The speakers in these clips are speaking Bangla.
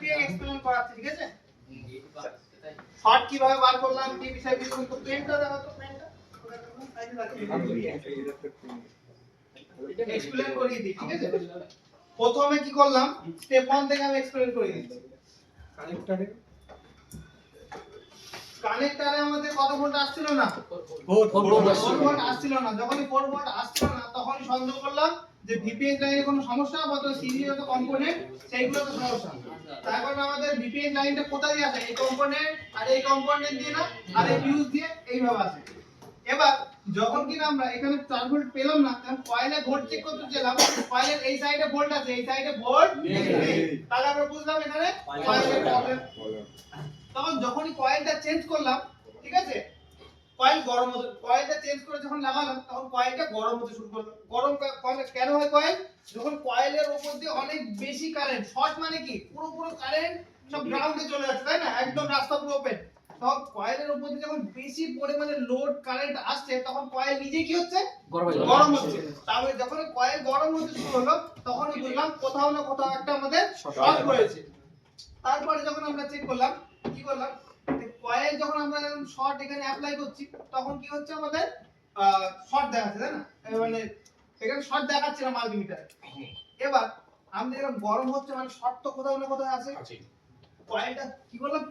দিয়ে এক্সপ্লেইন করাচ্ছি, ঠিক আছে? শর্ট কিভাবে বার করলাম কি বিষয় বিস্তারিত তো পেনটা দেখো তো পেনটা এক্সপ্লেইন করিয়ে দিই, ঠিক আছে? প্রথমে কি করলাম স্টেপ 1 থেকে আমি এক্সপ্লেইন করিয়ে দিচ্ছি। কানেক্টরে আমাদের কত ভোল্ট আসছিল না? 4 ভোল্ট আসছিল না। যখনই 4 ভোল্ট আসছিল না তখনই সন্দেহ করলাম যে ভিপিএস লাইনে কোনো সমস্যা বা তো সিরিজ যত কম্পোনেন্ট সেইগুলোতে সমস্যা। তার কারণে আমাদের ভিপিএস লাইনটা কোথায় দিয়ে আসে? এই কম্পোনেন্ট আর এই কম্পোনেন্ট দিয়ে না, আর এই ফিউজ দিয়ে এইভাবে আসে। এবার যখন কিনা আমরা এখানে 4 ভোল্ট পেলাম না, তখন কয়েলে ভোল্ট চেক করতে চাইলাম, কয়েলের এই সাইডে ভোল্ট আছে, এই সাইডে ভোল্ট নেই। তাহলে আমরা বুঝলাম এখানে কয়েলের প্রবলেম। তখন যখনই কয়েলটা চেঞ্জ করলাম, ঠিক আছে, কয়েল গরম হতে, কয়েলটা চেঞ্জ করে যখন লাগালাম তখন কয়েলটা গরম হতে শুরু করলো। গরম কেন হয় কয়েল? যখন কয়েলের উপর দিয়ে অনেক বেশি কারেন্ট, শর্ট মানে কি পুরো কারেন্ট সব গ্রাউন্ডে চলে যাচ্ছে, তাই না? একদম রাস্তা পুরো ওপেন। তখন কয়েলের উপর দিয়ে যখন বেশি পরিমাণে লোড কারেন্ট আসছে তখন কয়েল নিজে কি হচ্ছে? গরম হচ্ছে। তাহলে যখন কয়েল গরম হতে শুরু হলো তখনই বুঝলাম কোথাও না কোথাও একটা আমাদের শর্ট হয়েছে। তারপরে যখন আমরা চেক করলাম, কি করলাম, কয়েল যখন আমরা শর্ট এখানে অ্যাপ্লাই করছি তখন কি হচ্ছে আমাদের শর্ট দেখাচ্ছে, তাই না? মানে এখানে শর্ট দেখাচ্ছে না মাল্টিমিটারে। এবার আমরা এরকম গরম হচ্ছে মানে শর্ট তো কোথাও না কোথাও আছে। কয়েলটা কি করলাম?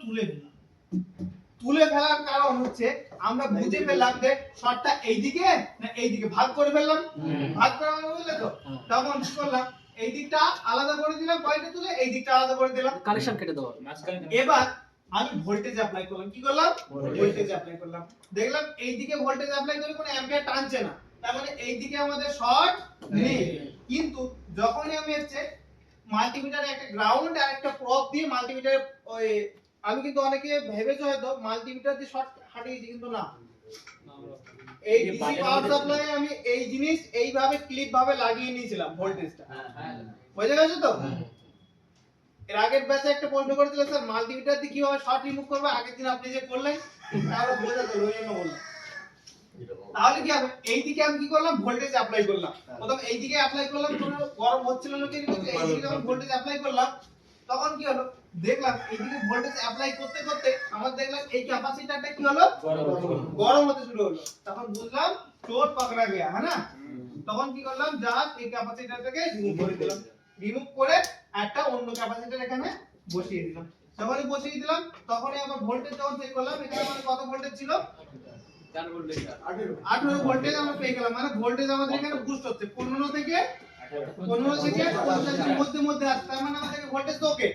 তুলে ফেলার কারণ হচ্ছে আমরা বুঝে ফেললাম যে শর্টটা এইদিকে না এইদিকে, ভাগ করে ফেললাম। ভাগ করা মানে বুঝলে তো? তখন কি করলাম? এই দিকটা আলাদা করে দিলাম, কয়েলটা তুলে এই দিকটা আলাদা করে দিলাম, কানেকশন কেটে দাও। এবার আমি ভোল্টেজ অ্যাপ্লাই করলাম। কি করলাম? ভোল্টেজ অ্যাপ্লাই করলাম। দেখলাম এইদিকে ভোল্টেজ অ্যাপ্লাই করে কোনো অ্যাম্পিয়ার টানছে না, তার মানে এইদিকে আমাদের শর্ট নেই। কিন্তু যখনই আমি হচ্ছে মাল্টিমিটারে একটা গ্রাউন্ড আর একটা প্রব দিয়ে মাল্টিমিটারে ওই, আমি কিন্তু অনেকে ভেবেছো হয়তো মাল্টিমিটার দিয়ে শর্ট হাঁটিয়েছি, কিন্তু না। এই ডিসি পাওয়ার সাপ্লাই আমি এই জিনিস এইভাবে ক্লিপ ভাবে লাগিয়ে নিয়েছিলাম ভোল্টেজটা। বুঝে গেছো তো? এর আগের ব্যাচে একটা প্রশ্ন করেছিল স্যার মাল্টিমিটার দিয়ে কিভাবে শর্ট রিমুভ করবে, আগের দিন আপনি যে করলেন তাহলে বোঝা গেল, ওই জন্য বললাম। তাহলে কি হবে? এইদিকে আমি কি করলাম? ভোল্টেজ অ্যাপ্লাই করলাম। প্রথম এইদিকে অ্যাপ্লাই করলাম, কোনো গরম হচ্ছিল না, কিন্তু এইদিকে যখন ভোল্টেজ অ্যাপ্লাই করলাম তখন কি হলো? দেখলাম এইদিকে ভোল্টেজ অ্যাপ্লাই করতে করতে আমার দেখলাম এই ক্যাপাসিটরটা কি হলো? গরম হতে শুরু হলো। তখন বুঝলাম চোর পকড়া গয়া, হ্যাঁ না? তখন কি করলাম? জাস্ট এই ক্যাপাসিটরটাকে রিমুভ করে দিলাম। রিমুভ করে একটা অন্য ক্যাপাসিটর এখানে বসিয়ে দিলাম। যখনই বসিয়ে দিলাম তখনই আবার ভোল্টেজ যখন চেক করলাম, এখানে আমাদের কত ভোল্টেজ ছিল? 18 ভোল্টেজ আমরা পেয়ে গেলাম। মানে ভোল্টেজ আমাদের এখানে বুস্ট হচ্ছে 15 থেকে 50 এর মধ্যে আসছে, তার মানে আমাদের ভোল্টেজ তো ওকে।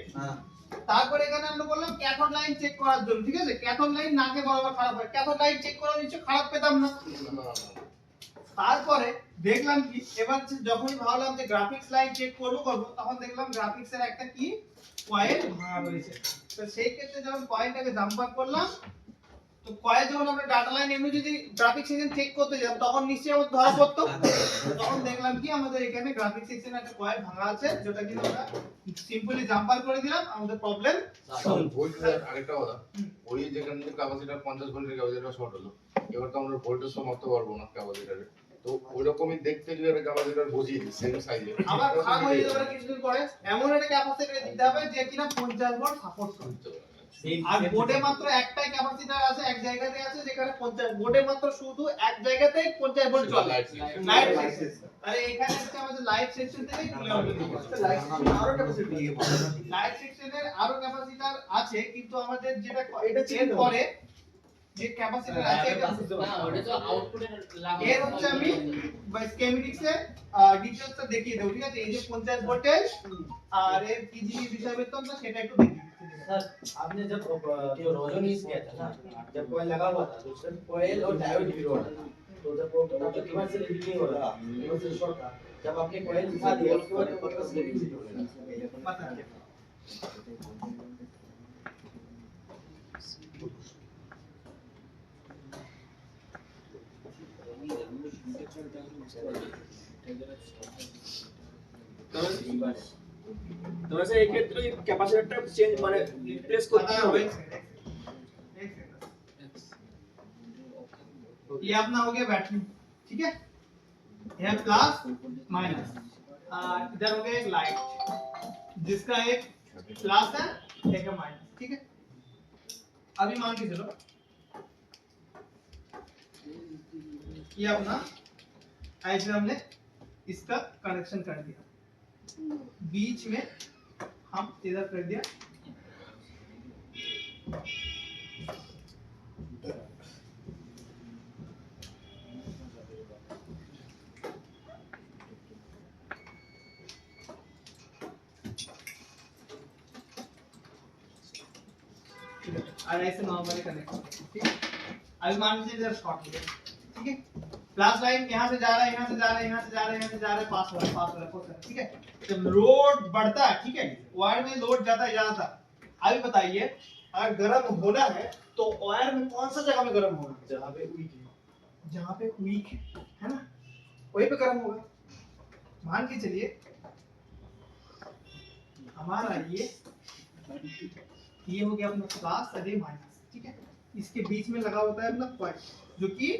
তারপরে এখানে আমরা বললাম ক্যাথোড লাইন চেক করার জন্য, ঠিক আছে? ক্যাথোড লাইন নাকে বরাবর খারাপ হয়, ক্যাথোড লাইন চেক করা নিশ্চয় খারাপ পেতাম না। তারপরে দেখলাম কি, এবার যখনই ভাবলাম যে গ্রাফিক্স লাইন চেক করব তখন দেখলাম গ্রাফিক্সের একটা কি কয়েল ভাঙা রয়েছে। তো সেই ক্ষেত্রে যখন কয়েলটাকে জাম্পার করলাম, তো কয়েল যখন আমরা ডাটা লাইন এমনি যদি গ্রাফিক্স সেকশন চেক করতে যাব তখন নিশ্চয়ই আমাদের ধরা পড়তো। তখন দেখলাম কি আমাদের এখানে গ্রাফিক্স সেকশনে একটা কয়েল ভাঙা আছে, যেটা কিন্তু আমরা সিম্পলি জাম্পার করে দিলাম, আমাদের প্রবলেম সলভ। ভোল্টেজ আরেকটা কথা, ওই যেখানে ক্যাপাসিটর 50 ভোল্টের ক্যাপাসিটর শর্ট হলো, এবার তো আমরা ভোল্টেজ তো মাপতে পারবো না ক্যাপাসিটরে, তো ওইরকমই দেখতে যদি একটা ক্যাপাসিটর বসিয়ে দিই সেম সাইজে, আবার খারাপ হয়ে যেতে পারে কিছুদিন পরে। এমন একটা ক্যাপাসিটর দিতে হবে যে কিনা 50 ভোল্ট সাপোর্ট করতে পারে। আর বোর্ডে মাত্র একটাই ক্যাপাসিটর আছে, এক জায়গাতে আছে, যেখানে 50 বোর্ডে মাত্র শুধু এক জায়গাতেই 50 ভোল্ট চলে। লাইট সেকশন, আরে এখানে হচ্ছে আমাদের লাইট সেকশন থেকে তুলে আনতে হবে। লাইট সেকশনের আরো ক্যাপাসিটর আছে, কিন্তু আমাদের যেটা এটা চেঞ্জ করে যে ক্যাপাসিটর আছে এটা না, ওটা তো আউটপুটে লাগানো। এর হচ্ছে আমি স্কিমেটিক্সে ডিটেইলসটা দেখিয়ে দেব, ঠিক আছে? এই যে 50 ভোল্টেজ আর এর কি জিনিস বিষয়বস্তু সেটা একটু দেখিয়ে দিচ্ছি। सर आपने जब जो रोजन यूज किया था ना, जब कॉइल लगा हुआ था तो उसमें कॉइल और डायोड भी हुआ था, तो जब वो आपका रिवर्स से लीकिंग हो रहा था, रिवर्स से शॉर्ट था, जब आपने कॉइल दिखा दिया उसके बाद रिवर्स लीकिंग हो रहा था। पता है তো वैसे এই ক্ষেত্রে ক্যাপাসিটরটা চেঞ্জ মানে রিপ্লেস করতে হবে। ये अपना हो गया बैटरी, ठीक है? यह प्लस माइनस, इधर हो गया एक लाइट जिसका एक प्लस है एक है माइनस, ठीक है। अभी मान के चलो ये अपना ऐसे हमने इसका कनेक्शन कर दिया, बीच में हम इधर कर दिया और ऐसे नॉर्मली कनेक्ट, ठीक है। अभी मान लीजिए इधर शॉर्ट हो गया, ठीक है। प्लस लाइन यहाँ से जा रहा है, यहाँ से जा रहा है, यहाँ से जा रहा है, यहाँ से जा रहा है, पास हो रहा है, पास हो रहा है। ठीक है, जब लोड बढ़ता है, ठीक है, वायर में लोड जाता है ज्यादा। अभी बताइए अगर गर्म होना है तो वायर में कौन सा जगह में गर्म होगा? जहाँ पे वीक है, जहाँ पे वीक है ना, वहीं पे गर्म होगा। मान के चलिए हमारा ये हो गया अपना प्लस और ये माइनस, ठीक है। इसके बीच में लगा होता है अपना कॉइल, जो कि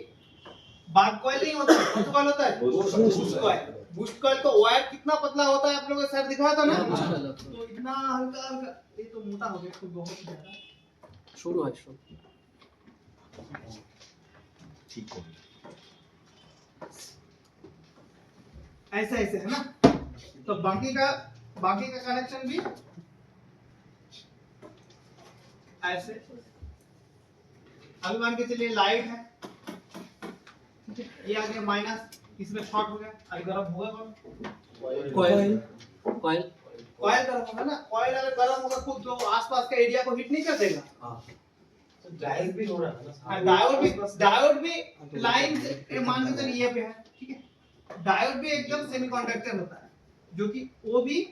बाग कॉइल नहीं होता है, कौन सा कॉइल होता है? Boost coil. बूस्ट कॉइल का वायर कितना पतला होता है आप लोगों को सर दिखाया था ना, तो इतना हल्का हल्का, ये तो मोटा हो गया तो बहुत ज्यादा शुरू है शुरू ठीक हो ऐसे ऐसे है ना। तो बाकी का कनेक्शन भी ऐसे। अभी मान के चलिए लाइट है, ठीक है, ये आ गया माइनस, इसमें शॉर्ट हो गया, अभी गर्म होगा कौन? कॉइल कॉइल कॉइल गर्म होगा ना। कॉइल अगर गर्म होगा खुद तो आसपास का एरिया को हिट नहीं कर देगा। हाँ, तो डायोड भी हो रहा है ना, डायोड भी लाइन से मान के चलिए ये पे है, ठीक है। डायोड भी एकदम सेमीकंडक्टर होता है, जो कि वो भी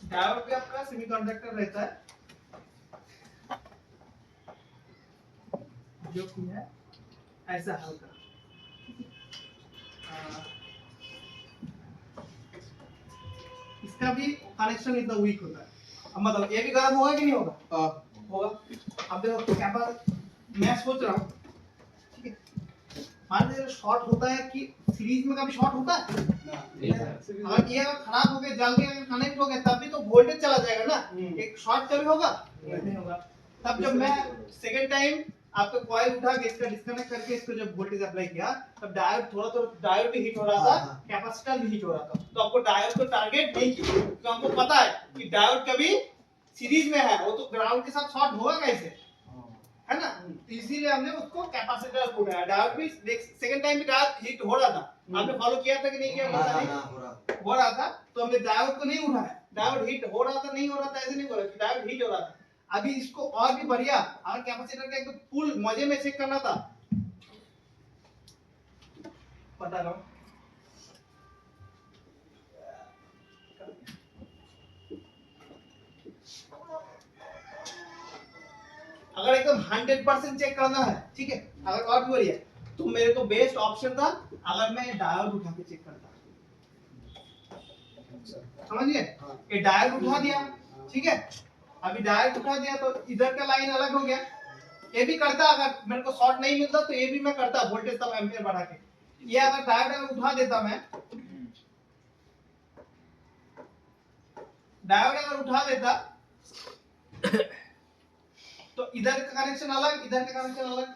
डायोड भी आपका सेमीकंडक्टर रहता है, जो कि है ऐसा हल्का। इसका भी कनेक्शन इतना वीक होता है। अब मतलब ये भी गर्म होगा कि नहीं होगा? होगा। अब देखो क्या बात, मैं सोच रहा हूँ, ठीक है, मान लीजिए शॉर्ट होता है कि सीरीज में कभी शॉर्ट होता है? अगर ये अगर खराब हो गया, जल के कनेक्ट हो गया, तब भी तो वोल्टेज चला जाएगा ना। एक शॉर्ट कभी होगा? नहीं होगा। तब जब मैं सेकंड टाइम आपका कॉइल उठा के इसका डिस्कनेक्ट करके इसको जब वोल्टेज अप्लाई किया, तब डायोड थोड़ा तो डायोड भी हीट हो रहा था, कैपेसिटर भी हीट हो रहा था। तो आपको डायोड को टारगेट नहीं किया, क्योंकि हमको पता है कि डायोड कभी सीरीज में है, वो तो ग्राउंड के साथ शॉर्ट होगा कैसे, है ना। तो इसीलिए हमने उसको कैपेसिटर को उठाया। डायोड भी सेकंड टाइम भी डायोड हीट हो रहा था, आपने फॉलो किया था कि नहीं किया? पता नहीं हो रहा था, तो हमने डायोड को नहीं उठाया। डायोड हीट हो रहा था, नहीं हो रहा था ऐसे नहीं बोला कि डायोड हीट हो रहा था। अभी इसको और भी बढ़िया और कैपेसिटर का एकदम फुल मजे में चेक करना था, पता करो। अगर एकदम 100% चेक करना है, ठीक है, अगर और भी बढ़िया, तो मेरे को बेस्ट ऑप्शन था अगर मैं डायोड उठा के चेक करता। समझिए, ये डायोड उठा दिया, ठीक है। अभी डायोड उठा दिया तो इधर का लाइन अलग हो गया। ये भी करता, अगर मेरे को शॉर्ट नहीं मिलता तो ये भी मैं करता, वोल्टेज तब एम्पियर बढ़ा के। ये अगर डायोड अगर उठा देता मैं, डायोड अगर उठा देता तो इधर का कनेक्शन अलग, इधर का कनेक्शन अलग,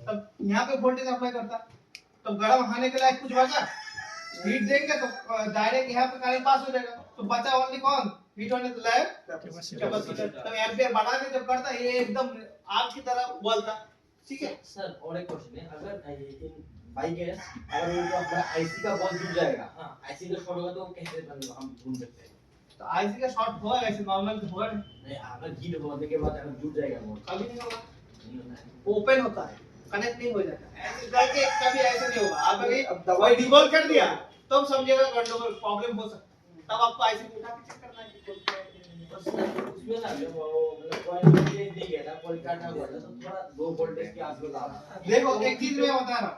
तब यहाँ पे वोल्टेज अप्लाई करता, तो गर्म होने के लायक कुछ बचा? हीट देंगे तो डायरेक्ट यहाँ पे करंट पास हो जाएगा, तो बचा ओनली कौन? हीट होने के लायक कैपेसिटर। तो एम्पियर बढ़ा के जब करता, ये एकदम आग की तरह बोलता, ठीक है। सर और एक क्वेश्चन है, अगर इन बाई गैस अगर वो अपना आईसी का बॉल टूट जाएगा, हाँ आईसी का शॉर्ट होगा तो कैसे हम ढूंढ सकते हैं? तो आईसी का शॉर्ट होगा ऐसे नॉर्मल तो होगा नहीं, अगर हीट होने के बाद अगर टूट जाएगा वो कभी नहीं होगा, नहीं होता है। ओपन होता है, कनेक्ट नहीं हो जाता ऐसे करके, कभी ऐसे नहीं होगा। आप अगर दवाई डिवॉल्व कर दिया तब समझिएगा गंडगोल प्रॉब्लम हो सकता है, तब आपको आईसी को उठा के चेक करना है। उसमें ना वो मतलब कॉइल वोल्टेज नहीं गया था, कॉइल काटना हुआ था, तो थोड़ा 2 वोल्टेज के आसपास आ रहा था। देखो एक चीज मैं बता रहा हूँ,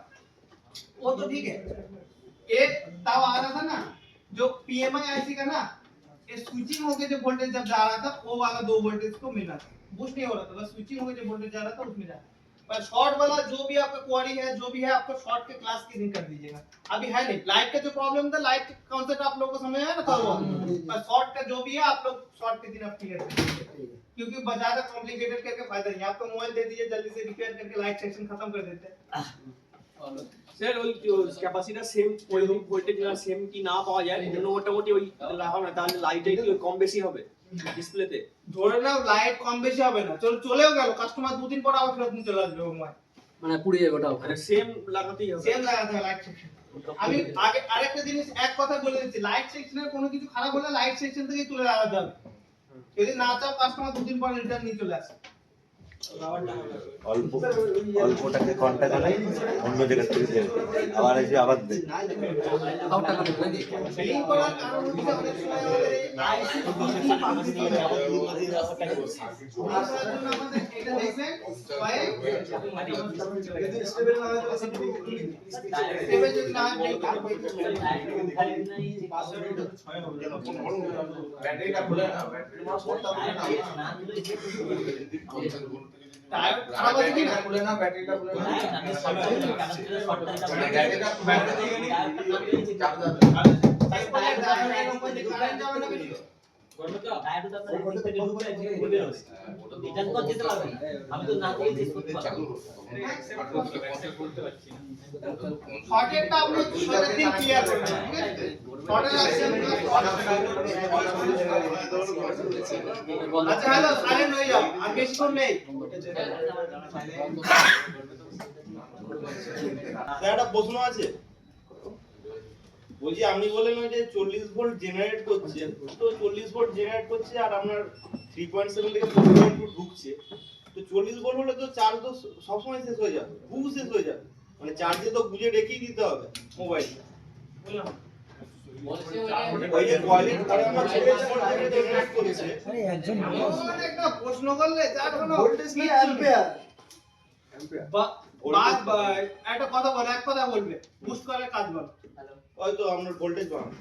वो तो ठीक है, एक तब आ रहा था ना जो पीएमआई आईसी का ना, ये स्विचिंग होके जो वोल्टेज जब जा रहा था वो वाला 2 वोल्टेज को मिल रहा था, बूस्ट नहीं हो रहा था, बस स्विचिंग होके जो वोल्टेज जा रहा था उसमें जा रहा था। पर शॉर्ट वाला जो भी आपका क्वारी है जो भी है आपको शॉर्ट के क्लास के दिन कर दीजिएगा। अभी है नहीं, लाइट का जो प्रॉब्लम था, लाइट का कॉन्सेप्ट आप लोगों को समझ आया ना था वो, पर शॉर्ट का जो भी है आप लोग शॉर्ट के दिन आप क्लियर कर दीजिए, क्योंकि ज्यादा कॉम्प्लिकेटेड करके फायदा नहीं। आपको मोबाइल दे दीजिए, जल्दी से रिपेयर करके लाइट सेक्शन खत्म कर देते हैं। স্যার ওই ক্যাপাসিটার সেম ওই ভোল্টেজ না সেম কি না পাওয়া যায় জন্য মোটামুটি ওই লাগাও না, তাহলে লাইটে কি কম বেশি হবে ডিসপ্লেতে? ধরে নাও লাইট কম বেশি হবে না, চলেও গেল, কাস্টমার দুদিন পর আবার ফেরত নিয়ে চলে আসবে মোবাইল, মানে পুড়িয়ে ওটাও মানে সেম লাগাতেই হবে। সেম লাগাতে হবে লাইট সেকশন। আমি আগে আরেকটা জিনিস এক কথা বলে দিচ্ছি, লাইট সেকশনের কোনো কিছু খারাপ হলে লাইট সেকশন থেকে তুলে লাগাতে হবে, যদি না চাও কাস্টমার দুদিন পর রিটার্ন নিয়ে চলে আসে। অল্প অল্পটাকে ঘন্টা চালাই অন্য জায়গা থেকে দেবে, আবার এসে আবার দেবে। তাও টাকা দেবে নাকি? সেলিং করার কারণ হচ্ছে অনেক সময় আমাদের এই আইসি আমাদের এটা দেখবেন পায়ে যদি স্টেবল না হয় তাহলে স্টেবল যদি না হয় ব্যাটারিটা খুলে না, টায়ার খারাপ আছে কি না, খুলে না, ব্যাটারিটা খুলে না, কারেন্ট যাবে না বেশি। শর্টেরটা আপনি শর্টের দিন ক্লিয়ার করবেন, ঠিক আছে? শর্টের অ্যাকশন আচ্ছা হ্যালো, সাইলেন্ট হয়ে যাও, আর বেশিক্ষণ নেই। একটা প্রশ্ন আছে, বলছি আপনি বললেন ওই যে 40 ভোল্ট জেনারেট করছে, তো 40 ভোল্ট জেনারেট করছে আর আপনার 3.7 থেকে 4.2 ঢুকছে, তো 40 ভোল্ট হলে তো চার্জ তো সবসময় শেষ হয়ে যাবে, খুব শেষ হয়ে যাবে, মানে চার্জে তো গুজে রেখেই দিতে হবে মোবাইল। ওই যে কোয়ালিটি করে আমার 40 ভোল্ট জেনারেট করছে, আমার একটা প্রশ্ন করলে যার কোনো ভোল্টেজ কি অ্যাম্পিয়ার একটা কথা বলে, এক কথা বলবে, বুস্ট করে কাজ বলো। হয়তো আপনার ভোল্টেজ বাড়ানো,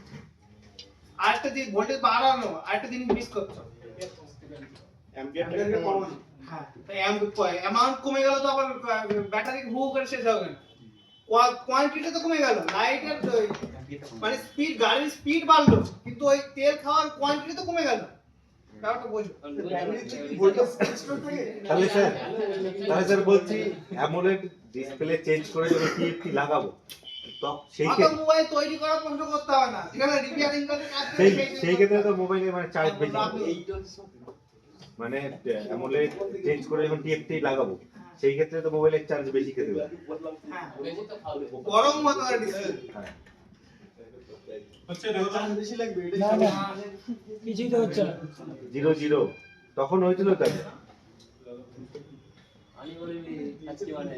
আরেকটা জিনিস ভোল্টেজ বাড়ানো, আরেকটা জিনিস মিস করছো, অ্যাম্পিয়ারটাকে কমানো। হ্যাঁ তো অ্যামাউন্ট কমে গেল তো আবার ব্যাটারি হু করে শেষ হবে না, কোয়ান্টিটি তো কমে গেল, লাইটের মানে স্পিড, গাড়ির স্পিড বাড়লো কিন্তু ওই তেল খাওয়ার কোয়ান্টিটি তো কমে গেল, ব্যাপারটা বোঝো। তাহলে স্যার বলছি অ্যামোলেড ডিসপ্লে চেঞ্জ করে যখন টিএফটি লাগাবো, তো সেই অত ক্ষেত্রে মোবাইল তৈরি করার প্রশ্ন করতে হবে না, যেখানে রিপেয়ারিং করে কাজ করে সেই ক্ষেত্রে তো মোবাইলে মানে চার্জ বেশি হবে। মানে অ্যামোলেড চেঞ্জ করে যখন টিএফটি লাগাবো সেই ক্ষেত্রে তো মোবাইলের চার্জ বেশি খেতে পারে। হ্যাঁ গরম হতে পারে ডিসপ্লে। হ্যাঁ কিছুই তো হচ্ছে না। 0 তখন হয়েছিল তাই। আমি বলি আজকে মানে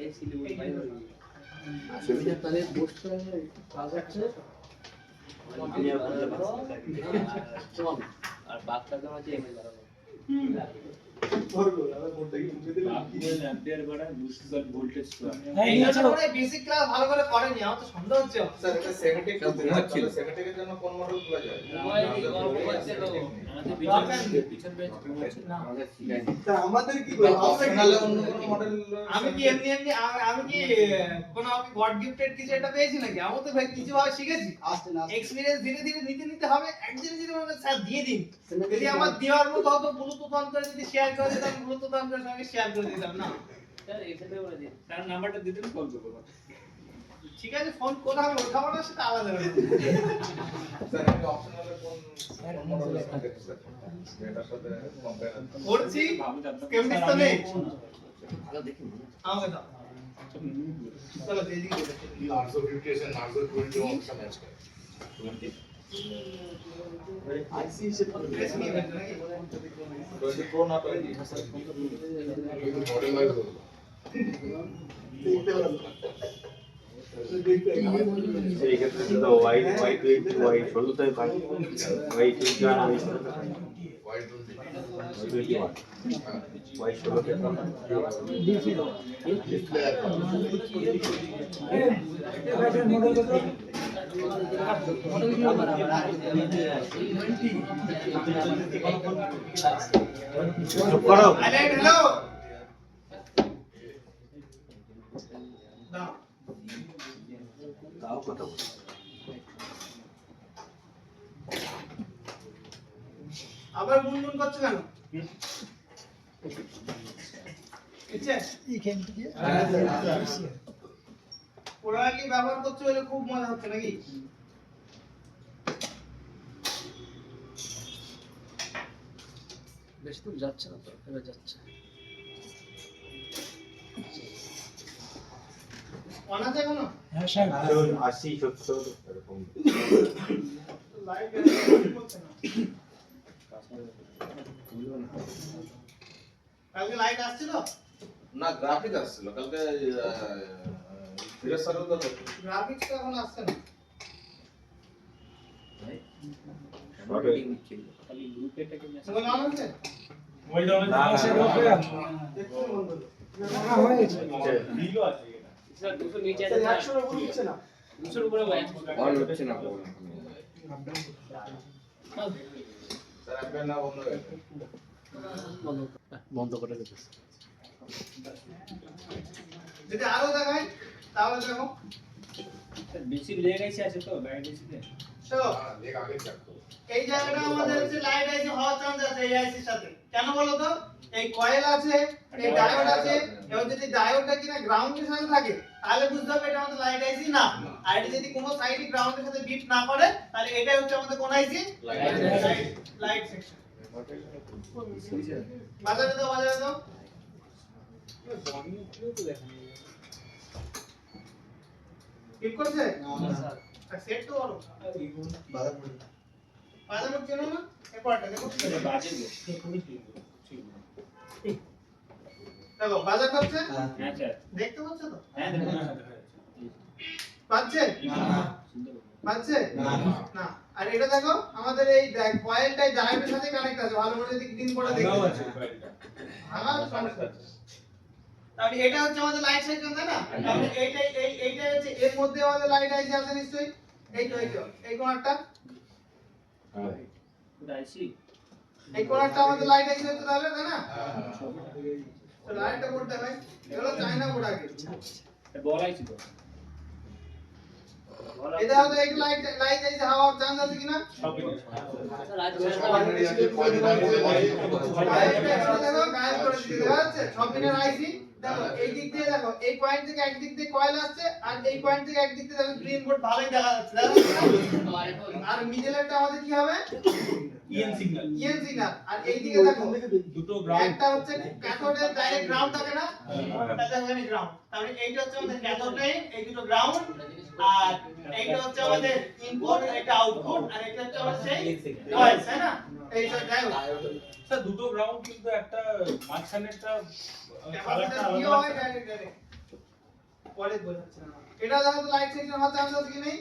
এই সিলিগুড়ি বাইরে আসলে তাহলে পোস্ট করা যায় কাজ আছে আর বাচ্চা তো আছে এমএল বাড়াবো বেসিক ক্লাস ভালো করে করেনি, আমার তো সন্দেহ হচ্ছে। স্যার এটা সেকেন্ডে সেকেন্ডের জন্য কোন মডেল খোলা যায়? মোবাইল গরম করছে তো আমাদের পিছন পেজ হচ্ছে না স্যার আমাদের কি অপশনালে অন্য কোন মডেল? আমি কি এমনি আমি কি কোন আমি গড গিফটেড কিছু একটা পেয়েছি নাকি? আমি তো ভাই কিছু ভাবে শিখেছি, এক্সপেরিয়েন্স ধীরে ধীরে নিতে হবে। একদিন যদি আমাকে স্যার দিয়ে দিন, যদি আমার দেওয়ার মতো হতো ব্লুটুথ অন করে যদি শেয়ার করে দিতাম, ব্লুটুথ অন করে সঙ্গে শেয়ার করে দিতাম না। স্যার এখানে বলে দিন তার নাম্বারটা দিতেন কল করব। ঠিক আছে, ফোন কোথা আমি উঠাবো না সেটা আলাদা ব্যাপার। স্যার এটা অপশনালে কোন মডেল আছে স্যার? এটার সাথে কম্পেয়ার করছি কেমনিস তো নেই, আমাকে দাও। চলো এদিকে দেখো। 850 আছে 920 অপশন আছে। আইসি হিসেবে প্রেস নিয়ে বের নাকি? 20 প্রো না 20 কিন্তু মডেল লাগে তো সেই ক্ষেত্রে তো ওয়াই 16টাই পাই, ওয়াই 21 ওয়াই 16 কে ডিসপ্লে করো। হ্যালো দাও তাও কথা বলি আবার গুনগুন করছো কেন? ওরা কি ব্যবহার করছো বলে খুব মজা হচ্ছে নাকি? বেশি দূর যাচ্ছে না তো, এবার যাচ্ছে। অন আছে এখনো? 80 70 এরকম লাইট করছে না। কালকে লাইট আসছিল? না গ্রাফিক আসছিল কালকে ফিরে সার্ভার তো গ্রাফিক্স তো এখন আসছে না। খালি গ্রুপেটাকে মোবাইল অন আছে? দেখুন বন্ধু। স্যার 200 নিচে আছে 100 এর উপরে হচ্ছে না 200 এর উপরে অন হচ্ছে না স্যার আপনার নাম বন্ধ হয়ে গেছে বন্ধ করে দিতে। যদি আরো দেখাই তাহলে দেখো বেশি লেগ আছে তো ব্যাটারিতে চলো দেখ আগে দেখো এই জায়গাটা আমাদের হচ্ছে লাইট আইসি হওয়ার চান্স আছে এই আইসির সাথে। কেন বলো তো? এই কয়েল আছে, এই ডায়োড আছে, এবং যদি ডায়োডটা কিনা গ্রাউন্ডের সাথে থাকে তাহলে বুঝতে হবে এটা আমাদের লাইট আইসি না। আর এটা যদি কোনো সাইডে গ্রাউন্ডের সাথে বিট না করে তাহলে এটাই হচ্ছে আমাদের কোন আইসি? Light section. বাজারে দাও বিট করছে? সেট তো করো। বাজার করছে না? এরপরটা দেখো। বাজে দেখো বাজার করছে? হ্যাঁ স্যার দেখতে পাচ্ছ তো? হ্যাঁ দেখুন পাচ্ছে? পাচ্ছে? না। আর এটা দেখো আমাদের এই কয়েলটাই ডায়োডের সাথে কানেক্ট আছে। ভালো করে যদি ক্লিন করে দেখতে পাচ্ছ। আমার সমস্যা আছে। তাহলে এটা হচ্ছে আমাদের লাইট সেকশন তাই না? তাহলে এইটা হচ্ছে এর মধ্যে আমাদের লাইট আইসি আছে নিশ্চয়ই। এই কোণারটা আইসি এই কোণারটা আমাদের লাইট আইসি হচ্ছে তাহলে তাই না? তো লাইটটা কোনটা ভাই? এগুলো চায়না বোর্ড আগে। বল আইসি তো এটা হলো এই লাইট আইসি হওয়ার চান্স আছে কিনা? দেখো এই দিক দিয়ে দেখো এই পয়েন্ট থেকে এক দিক দিয়ে কয়েল আসছে আর এই পয়েন্ট থেকে এক দিক দিয়ে দেখো গ্রিন বোর্ড ভালোই দেখা যাচ্ছে আর মিডলেরটা আমাদের কি হবে? ইএন সিগন্যাল আর এই দিকে দেখো দুটো গ্রাউন্ড একটা হচ্ছে ক্যাথোডে ডাইরেক্ট গ্রাউন্ড থাকে না তাহলে এখানে গ্রাউন্ড তাহলে এইটা হচ্ছে আমাদের ক্যাথোড লাইন এই দুটো গ্রাউন্ড আর এইটা হচ্ছে আমাদের ইনপুট এটা আউটপুট আর এটা হচ্ছে আমাদের সেই নয়েজ তাই না এইটা ডায়োড স্যার দুটো গ্রাউন্ড কিন্তু একটা মাঝখানেরটা ক্যাপাসিটর কি হয় ডাইরেক্ট পরে বোঝাচ্ছি না এটা দেখো তো লাইট সেকশন হওয়ার চান্স আছে কি নেই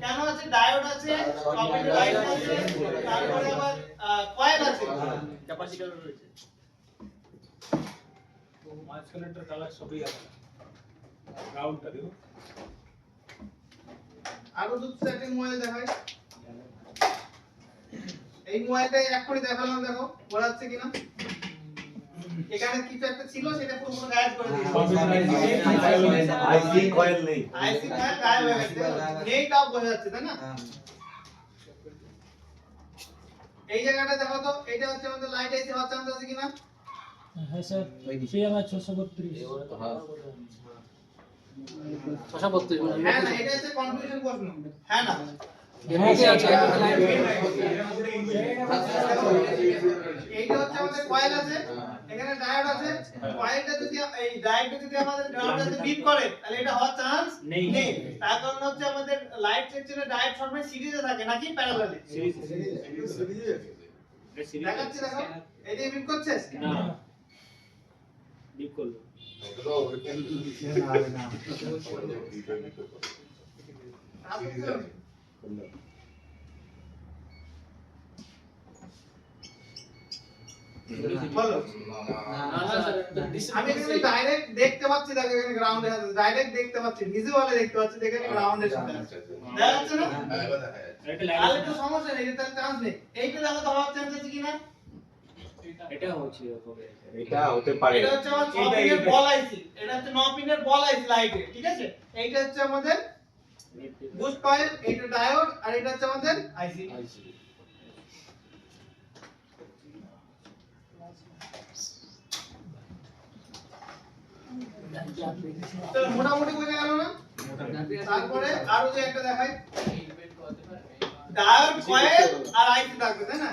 কেন আছে ডায়োড আছে কপার লাইট আছে তারপরে আবার কয়েল আছে ক্যাপাসিটর রয়েছে মাঝখানেরটা কালার সবই আছে গ্রাউন্ডটা দেখো আরো দুটো সেটিং মোবাইল দেখাই এই মোবাইলটা এক্ষুনি দেখালাম দেখো বোঝাচ্ছে কিনা এখানে কিছু একটা ছিল সেটা পুরো গায়েব করে দিয়েছে আইসি কয়েল নেই আইসি কয়েল গায়েব হয়ে গেছে নেই তাও বোঝা যাচ্ছে তাই না এই জায়গাটা দেখো তো এটা হচ্ছে আমাদের লাইট আইসি হওয়ার চান্স আছে কিনা হ্যাঁ স্যার সিএমআই 632 হ্যাঁ না এটা হচ্ছে কনফিউশন প্রশ্ন হ্যাঁ না এইটা হচ্ছে আমাদের কয়েল আছে এখানে ডায়োড আছে কয়েলটা যদি এই ডায়োডটা যদি আমাদের গ্রাউন্ডের সাথে বিট করে তাহলে এটা হওয়ার চান্স নেই তার কারণ হচ্ছে আমাদের লাইট সেকশনে ডায়োড সবসময় সিরিজে থাকে নাকি প্যারালালে দেখাচ্ছি দেখো এই যে বিট করছে না ডিপ করলো বলো আমি এখানে ডাইরেক্ট দেখতে পাচ্ছি দেখো এখানে গ্রাউন্ডে আছে ডাইরেক্ট দেখতে পাচ্ছি ভিজুয়ালি দেখতে পাচ্ছি এখানে গ্রাউন্ডের সাথে আছে দেখা যাচ্ছে না তাহলে তো সমস্যা নেই তাহলে চান্স নেই এইটা দেখো তো হওয়ার চান্স আছে কিনা এটা হচ্ছে এরকম। এটা হতে পারে। এটা হচ্ছে আমার 6 পিনের বল আইসি, এটা হচ্ছে 9 পিনের বল আইসি লাইটে, ঠিক আছে? এইটা হচ্ছে আমাদের বুস্ট কয়েল, এইটা ডায়োড, আর এটা হচ্ছে আমাদের আইসি। তো মোটামুটি বোঝা গেল না? তারপরে আরো যে একটা দেখাই, ডায়োড, কয়েল আর আইসি থাকবে, তাই না?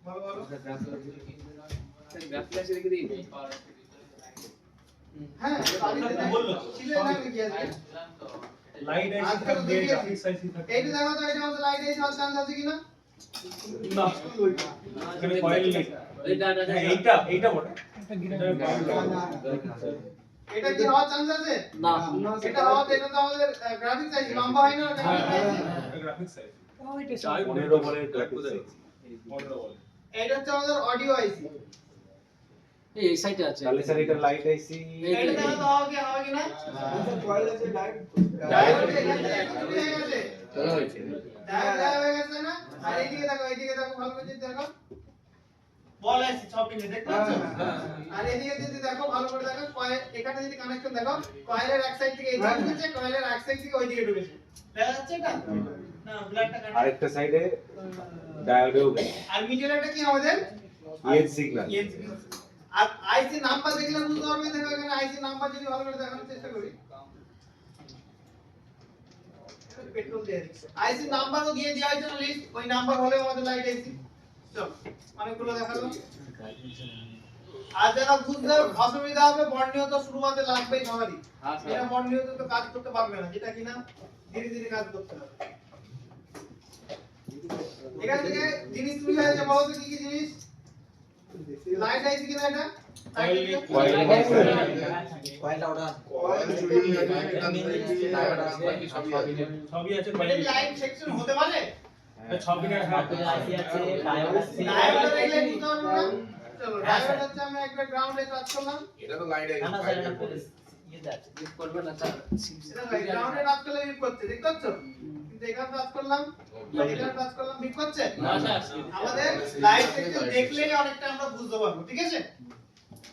বলো বলো। হ্যাঁ, বললো। ছিল না কি আছে? লাইট আইসি আজকাল থাকবে, দেখিয়েছি। গ্রাফিক্স আইসি থাকবে। এইটা দেখো তো, এটা আমাদের লাইট আইসি হওয়ার চান্স আছে কিনা? না, এখানে কয়েল নেই। হ্যাঁ, এইটা বটে। এটা কি হওয়ার চান্স আছে? না। এটা হওয়ার, এটা তো আমাদের গ্রাফিক্স আইসি, লম্বা হয় না গ্রাফিক্স আইসি। গ্রাফিক্স আইসি। 15 বলের গ্রাফিক্স আছে। এটা হচ্ছে আমাদের অডিও আইসি। এই সাইডে আছে। তাহলে স্যার এটা লাইট আইসি এটা দেখো তো হবে কি না? কয়েল আছে ডাইরেক্ট ডায়োড এখান থেকে একটু হয়ে গেছে। চলো হয়েছে ডায়োড হয়ে গেছে না? আর এইদিকে দেখো ভালো করে দেখো। বল আইসি 6 পিনে দেখতে পাচ্ছ? আর এদিকে যদি দেখো ভালো করে দেখো, কয়েল এখানে যদি কানেকশন দেখো, কয়েলের এক সাইড থেকে এইদিকে ঢুকেছে, কয়েলের এক সাইড থেকে ওইদিকে ঢুকেছে। দেখা যাচ্ছে এটা? না, ব্ল্যাকটা কানেক্ট। আরেকটা সাইডে ডায়োডেও গেছে। আর মিডিয়ারটা কি আমাদের? EN signal. আর আইসি নাম্বার দেখলে বুঝতে পারবে। দেখো এখানে আইসি নাম্বার যদি ভালো করে দেখানোর চেষ্টা করি, পেট্রোল দিয়ে দিচ্ছে। আইসি নাম্বারও দিয়ে দেওয়া হয়েছে না লিস্ট, ওই নাম্বার হলে আমাদের লাইট আইসি। চল অনেকগুলো দেখালো। আর যারা বুঝতে অসুবিধা হবে, বর্ণীয় তো শুরুতে লাগবেই সবারই। এরা বর্ণীয় তো কাজ করতে পারবে না, যেটা কিনা ধীরে ধীরে কাজ করতে হবে। এখান থেকে জিনিস তুমি হয়েছে, বলো তো কি কি জিনিস? লাইট আইসি কিনা এটা? কয়েলটা ওটা কয়েল চুরি হয়ে যায়, ডায়োড আছে, বাকি সবই আছে। সবই আছে এটা কয়েল। কি লাইট সেকশন হতে পারে? 6 পিনের আইসি আছে ডায়োড আছে ডায়োড দেখলে বুঝতে পারবো না। চলো ডায়োড হচ্ছে আমি একটা গ্রাউন্ডে কাজ করলাম। এটা তো লাইট না না আইসি। স্যার এটা আছে করবে না স্যার। এটা গ্রাউন্ডে কাজ করলে বিপ করছে, দেখতে পাচ্ছ? কিন্তু এখানে কাজ করলাম, এখানে কাজ করলাম, বিপ করছে? না স্যার। আমাদের লাইট সেকশন দেখলেই অনেকটা আমরা বুঝতে পারবো, ঠিক আছে?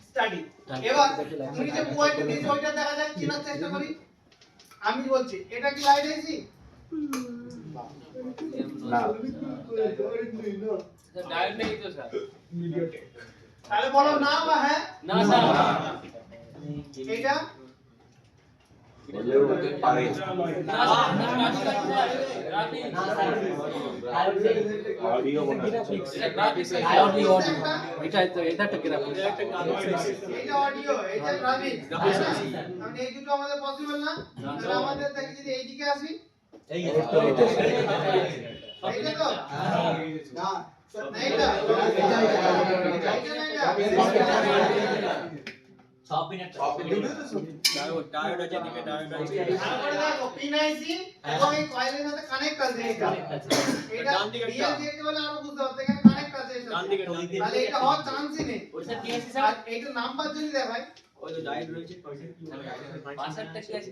স্টাডি। এবার তুমি যে মোবাইলটা দিয়েছো ওইটা দেখা যায় চেনার চেষ্টা করি। আমি বলছি এটা কি লাইট আইসি? না ডায়োড নেই তো স্যার। তাহলে বলো না বা হ্যাঁ। না স্যার। এটা বললেও হতে পারে। না স্যার। না স্যার ডায়োড নেই অডিও মনে হচ্ছে। এটাই তো, এটা একটা গ্রাফিক্স। এটা অডিও, এটা গ্রাফিক্স। মানে এই দুটো আমাদের পসিবল না। তাহলে আমাদের দেখি যদি এইদিকে আসি, এই এইটা তো না, এইটা সব মিনিট ডায়োড আছে দিকে, ডায়োড আছে। তারপরে দেখো পিন আইসি এবং এই কয়েলের সাথে কানেক্ট আছে এটা। এটা ডান দিকে একটা। রিয়েল দেখতে বলে আরো বুঝতে হবে, এখানে কানেক্ট আছে এর ডান সাথে। দিকে, ডান দিকে। তাহলে এটা হওয়ার চান্সই নেই। ওই স্যার কি আছে আর স্যার? এইটা নাম্বার যদি দেখাই, ওই তো ডায়োড রয়েছে। পাঁচটা কি আছে?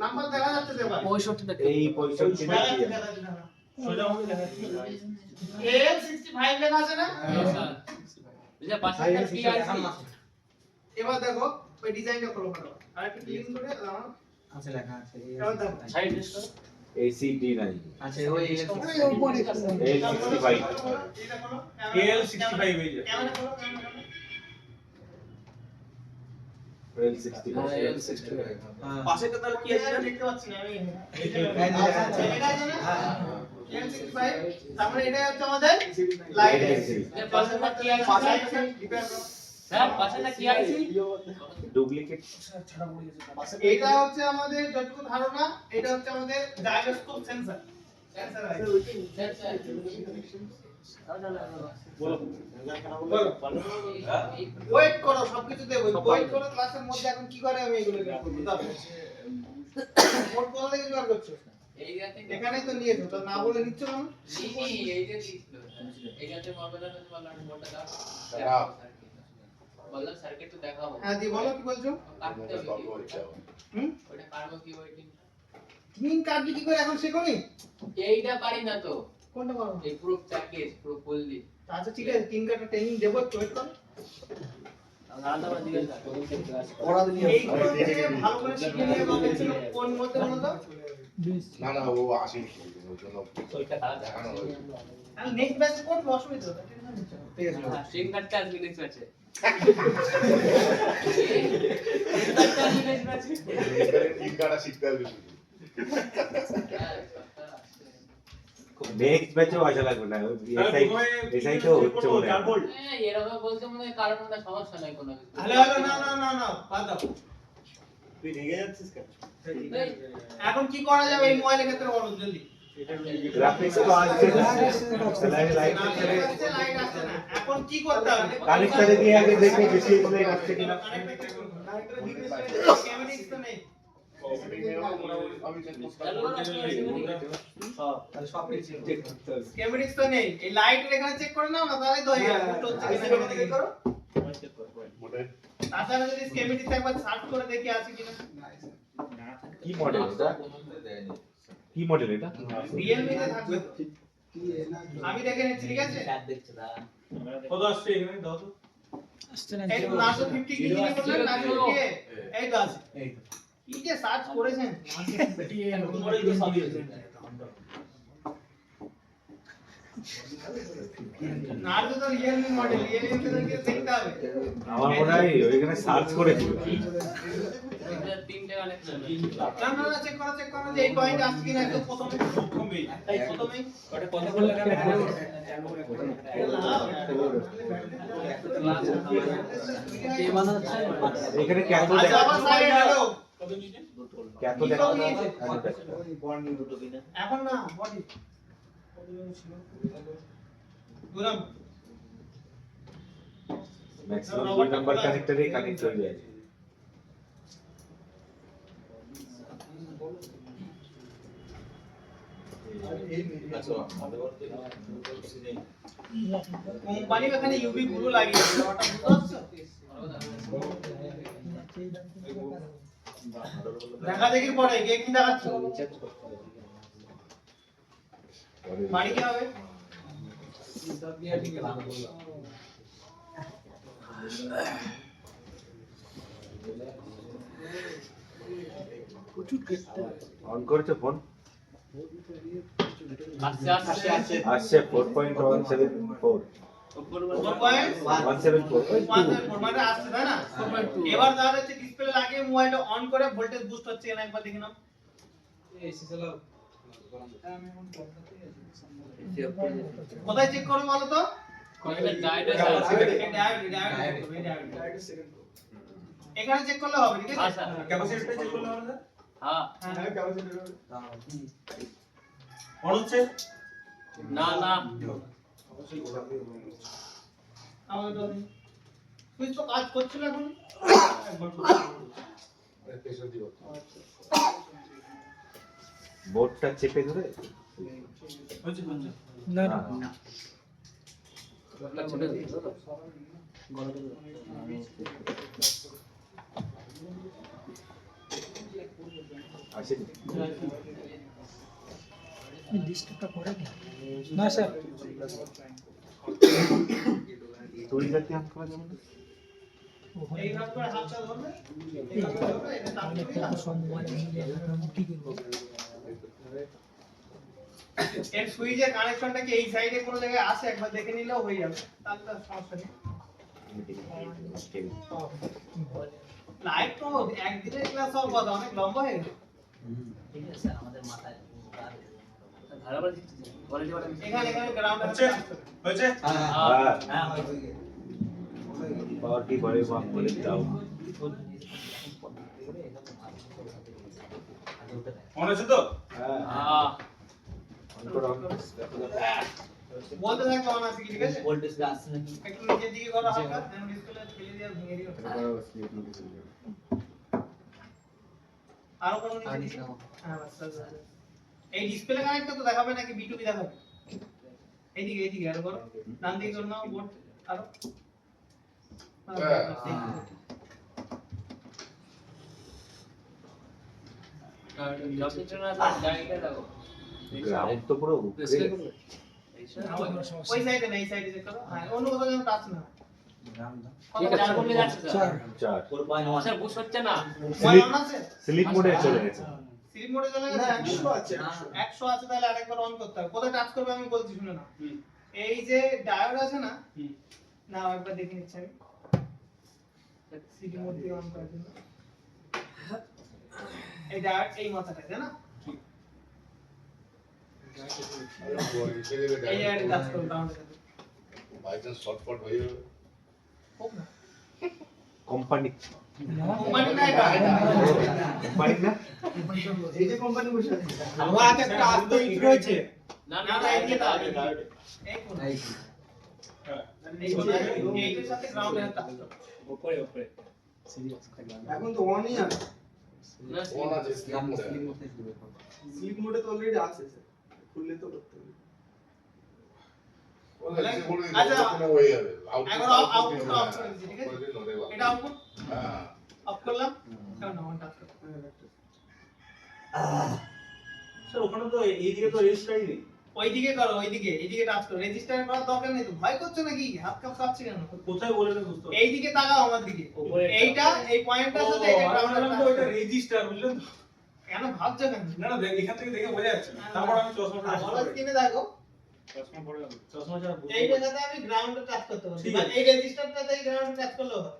নাম্বার দেখা যাচ্ছে তো এবার। 65 টা। এই 65 টা দেখা কি যাচ্ছে, দেখা যাচ্ছে, দেখা সোজা হবে দেখা যাচ্ছে। যাচ্ছে। AL65 লেখা আছে না? স্যার। বুঝলে পাঁচটা কি আছে? এবার দেখো ওই ডিজাইনটা খোলো ফটাফট। আর একটা ক্লিন করে দাও। আছে লেখা আছে এবার দেখো। Side list. ACD9 আছে ওই L65 এটা খোলো। AL65 এই যে। ক্যামেরা খোলো, ক্যামেরা খোলো। L65 পাশেরটা তাহলে কি আছে? এটা দেখতে পাচ্ছি না আমি। এটা এটা আছে না? AL65, তারপরে এটা হচ্ছে আমাদের লাইট আইসি। এর পাশেরটা কি আছে? রিপেয়ার করো। স্যার পাশেরটা কি আছে? ডুপ্লিকেট। এটা হচ্ছে আমাদের যতটুকু ধারণা, এটা হচ্ছে আমাদের জাইরোস্কোপ সেন্সর। সেন্সর আছে। ওয়েট করো, সবকিছু দেবো। ওয়েট করো, ক্লাসের মধ্যে এখন কি করে আমি এগুলো বের করব। দাও। নোট করলে কি বার করছো? এখানেই তো নিয়েছো, তো না বলে নিচ্ছ কেন? হ্যাঁ দি বলো কি বলছো? হুম? তিন কাটবি কি করে এখন শেখোনি? এইটা পারি না তো, কোনটা পারো? এই পুরো প্যাকেজ পুরো ফুল দি আচ্ছা ঠিক আছে, 3 কাটা ট্রেনিং দেবো, একটু ওয়েট করো। এইগুলো থেকে ভালো করে শিখে নিয়ে গেলে ছিল কোন মধ্যে বলো তো? না না ও আসেনি ওর জন্য দেখানো হয়েছে। আর নেক্সট ব্যাচে কোন অসুবিধা হবে? ঠিক আছে ট্রেন কাটতে আসবে নেক্সট ম্যাচে। তিন কাটা শিখতে হবে শুধু। নেক্সট ব্যাচেও আসা লাগবে না, এসআই তো হচ্ছে মনে হয়। এরকম বলছে মনে হয় কারণ ওটা সমস্যা নাই কোনো কিছু। হ্যালো হ্যালো, না না না না, বাদ দাও। তুই রেগে যাচ্ছিস কেন? এখন কি করা যাবে এই মোবাইলের ক্ষেত্রে বলো জলদি। গ্রাফিক্স তো আসছে না, লাইট লাইট আসছে না, এখন কি করতে হবে? কানেক্টরে দিয়ে আগে দেখো বেশি লাইট আসছে কিনা। স্কিমেটিক্স তো নেই। আমি চেক করতে স্কিমেটিক্স তো নেই, এই লাইটের এখানে চেক করে নাও না, তাহলে তো হয়ে যাবে। বুস্ট হচ্ছে কিনা এখানে দেখে করো। তাছাড়া যদি স্কিমেটিক্স একবার সার্চ করে দেখি আছে কিনা। কি মডেল এটা? কি মডেল এটা? রিয়েলমি তে থাকবে তো। আমি দেখে নিচ্ছি, ঠিক আছে? কত আসছে এখানে দাও তো। এই তো 950 কি জিনিস বললেন, 950 এই তো আছে। কি যে সার্চ করেছেন? নার্জো তো রিয়েলমি মডেল, রিয়েলমি তে দেখতে হবে। আমার মনে হয় ওইখানে সার্চ করেছিল। এটা তিনটে কানেকশন। না না না, চেক করো যে এই পয়েন্ট আসছে কিনা একদম প্রথমে। প্রথমেই ওটা কত করে লাগাবে? এখানে ক্যাথোড আচ্ছা আবার সাইডে গেলো। ক্যাথোড এখন না বডি গুরাম ম্যাক্সিমাম 2 নাম্বার কানেক্টরে কানেক্ট হয়ে যায়। কোম্পানি এখানে ইউভি গুলো লাগিয়েছে, ওটা বুঝতে পারছো? দেখা দেখি পরে কে কি দেখাচ্ছ? বাড়ি কি হবে? অন করেছো ফোন? আসছে আসছে আসছে। আসছে 4.174 174 মানে আসছে তাই না? এবার তাহলে হচ্ছে ডিসপ্লে লাগিয়ে মোবাইলটা অন করে ভোল্টেজ বুস্ট হচ্ছে কিনা একবার দেখে নাও। কোথায় চেক করো বলো তো? কয়েকটা ডায়োড আছে। এখানে চেক করলে হবে, ঠিক আছে? আচ্ছা। ক্যাপাসিটিটা চেক করলে হবে না? হ্যাঁ। হ্যাঁ ক্যাপাসিটি অন হচ্ছে? না না। সুইচ তো কাজ করছিল এখন। প্রেসার দিব। বোর্ডটা চেপে ধরে হচ্ছে হচ্ছে। না আসেনি। না স্যার, তুই জাতি অন করা যাবে না? এইভাবে করে হাতটা ধরবে, এইভাবে ধরবে, এটা টানতে দিবে না। এর সুইচের কানেকশনটা কি এই সাইডে কোনো জায়গায় আছে একবার দেখে নিলেও হয়ে যাবে, তাহলে তো সমস্যা নেই। লাইট তো একদিনের ক্লাস হওয়ার কথা, অনেক লম্বা হয়ে গেল। ভালো করে দিচ্ছি। কোয়ালিটি বাটা এখানে গ্রাউন্ড হচ্ছে? হয়েছে? হ্যাঁ পাওয়ার কি বলে মাপ বলে দাও। অন আছে তো? হ্যাঁ হ্যাঁ। অন করো অন। বলতে থাকো অন আছে কি, ঠিক আছে? ভোল্টেজটা আসছে নাকি? একটু নিচের দিকে করো হালকা, আমি ডিসপ্লে ফেলে দিয়ে আর ভেঙে দিও। আরো কোনো নিচে দিকে? হ্যাঁ বাস বাস। এই ডিসপ্লে কানেক্টর তো দেখাবে নাকি বিটুবি দেখাবে? এইদিকে আরো করো, ডান দিকে করো, নাও বোর্ড আরো। যতক্ষণ না গাড়িটা দাও। গ্রাউন্ড তো পুরো উপরে। ওই সাইডে না, এই সাইডে চেক করো। হ্যাঁ, অন্য কোথাও যেন টাচ না হয়। চার বললে যাচ্ছে স্যার। 4 স্যার বুঝ হচ্ছে না। মোবাইল অন আছে? স্লিপ মোডে চলে গেছে। স্লিপ মোডে চলে গেছে? 100 আছে, 100 আছে, তাহলে আরেকবার অন করতে হবে। কোথায় টাচ করবে আমি বলছি, শুনে না। এই যে ডায়োড আছে না, না একবার দেখে নিচ্ছি আমি। স্লিপ মোড দিয়ে অন করার জন্য এই ডায়োড এই মাথাটা, তাই না? এই জায়গাটা টাচ করো, গ্রাউন্ডে যাবে। বাই চান্স শর্টকাট হয়ে যাবে। হোক না, কোম্পানি কোম্পানি না এটা। কোম্পানি না এই যে কোম্পানি বসে আছে, আমার হাতে একটা আস্ত ইট রয়েছে। না না না, এই যে ডায়োড, এই কোন হ্যাঁ এইটার সাথে গ্রাউন্ডে টাচ করো। উপরে উপরে এখন তো অনই আছে। না ফোন আছে স্লিপ মোডে। স্লিপ মোডে তো অলরেডি আছে স্যার, খুললে তো করতে হবে। ওটা স্লিপ মোডে আচ্ছা, কোনো হয়ে যাবে। এখন আউটপুট অফ করে দিচ্ছি, ঠিক আছে? এটা আউটপুট হ্যাঁ অফ করলাম, এখন অন টাচ করো। স্যার ওখানে তো এইদিকে তো রেজিস্টারই নেই। ওইদিকে করো, ওইদিকে, এইদিকে টাচ করো। রেজিস্টার করার দরকার নেই তো। ভয় করছো নাকি? হাত কাঁপ কাঁপছে কেন? কোথায় বলে না বুঝতে পারছি। এইদিকে তাকাও আমার দিকে। উপরে এইটা, এই পয়েন্টটার সাথে এটা গ্রাউন্ডের তো এটা রেজিস্টার, বুঝলেন তো? কেন ভাবছো কেন? না না, এখান থেকে দেখে বোঝা যাচ্ছে না। তারপর আমি চশমাটা বলো স্ক্রিনে দেখো, চশমা পরে গেল। চশমা ছাড়া বুঝতে এইটার সাথে আমি গ্রাউন্ডে টাচ করতে পারছি। ঠিক মানে আছে। এই রেজিস্টারটাতে এই গ্রাউন্ডে টাচ করলেও হয়।